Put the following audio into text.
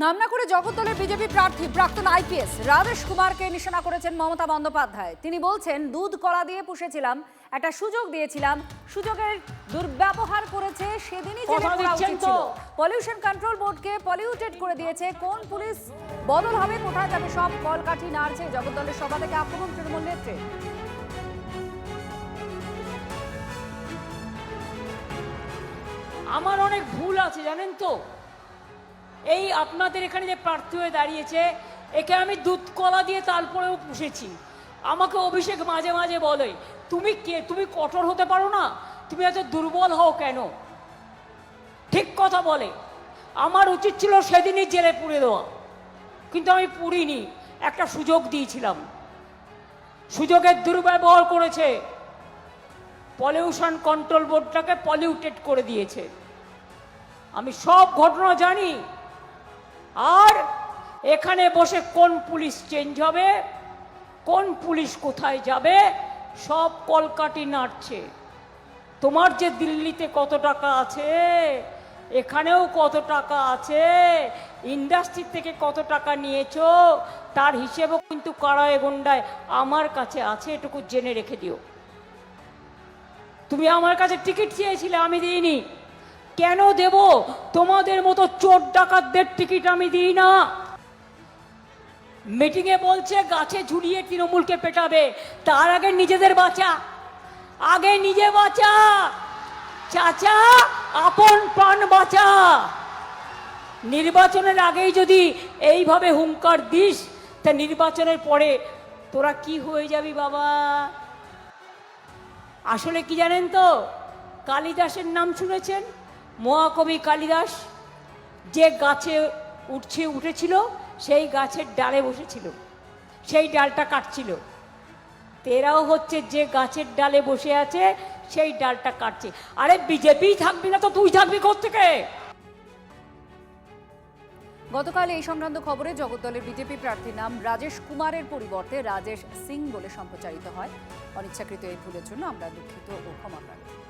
নাম না করে জগদ্দলের বিজেপি প্রার্থী প্রাক্তন আইপিএস রাজেশ কুমারকে নিশানা করেছেন মমতা বন্দ্যোপাধ্যায়। তিনি বলছেন, দুধ কলা দিয়ে পুষেছিলাম, একটা সুযোগ দিয়েছিলাম, সুযোগের দুর্ব্যবহার করেছে, সেদিনই জেলে পড়া উচিত ছিল। পলিউশন কন্ট্রোল বোর্ডকে পলিউটেড করে দিয়েছে। কোন পুলিশ বদল হবে, কোথায় যাবে, সব কলকাঠি নাড়ছে। জগদ্দলের সভা থেকে আক্রমণ তৃণমূল নেত্রী। আমার অনেক ভুল আছে জানেন তো। এই আপনাদের এখানে যে প্রার্থী হয়ে দাঁড়িয়েছে, একে আমি দুধ কলা দিয়ে তারপরেও পুষেছি। আমাকে অভিষেক মাঝে মাঝে বলে, তুমি কে, তুমি কঠোর হতে পারো না, তুমি এত দুর্বল হও কেন? ঠিক কথা বলে। আমার উচিত ছিল সেদিনই জেলে পুড়ে দেওয়া, কিন্তু আমি পুড়িনি, একটা সুযোগ দিয়েছিলাম। সুযোগের দুর্ব্যবহার করেছে, পলিউশন কন্ট্রোল বোর্ডটাকে পলিউটেড করে দিয়েছে। আমি সব ঘটনা জানি। আর এখানে বসে কোন পুলিশ চেঞ্জ হবে, কোন পুলিশ কোথায় যাবে, সব কলকাঠি নাড়ছে। তোমার যে দিল্লিতে কত টাকা আছে, এখানেও কত টাকা আছে, ইন্ডাস্ট্রি থেকে কত টাকা নিয়েছো, তার হিসেবও কিন্তু কারায় গন্ডায় আমার কাছে আছে, এটুকু জেনে রেখে দিও। তুমি আমার কাছে টিকিট চেয়েছিলে, আমি দিইনি। কেন দেব? তোমাদের মতো চোর ডাকাতদের টিকিট আমি দিই না। মিটিংয়ে বলছে গাছে ঝুলিয়ে তৃণমূলকে পেটাবে, তার আগে নিজেদের বাঁচা, আগে নিজে বাঁচা চাচা, আপন প্রাণ বাঁচা। নির্বাচনের আগেই যদি এইভাবে হুঙ্কার দিস, তা নির্বাচনের পরে তোরা কি হয়ে যাবি বাবা? আসলে কি জানেন তো, কালিদাসের নাম শুনেছেন? মহাকবি কালিদাস যে গাছে উঠেছিল, সেই গাছের ডালে বসেছিল, সেই ডালটা কাটছিল। তেরাও হচ্ছে যে গাছের ডালে বসে আছে, সেই ডালটা কাটছে। আরে বিজেপি থাকবি না তো তুই থাকবি কোত্থেকে? গতকাল এই সংক্রান্ত খবরে জগদ্দলের বিজেপি প্রার্থীর নাম রাজেশ কুমারের পরিবর্তে রাজেশ সিং বলে সম্প্রচারিত হয়। অনিচ্ছাকৃত এই ভুলের জন্য আমরা দুঃখিত ও ক্ষমা প্রার্থী।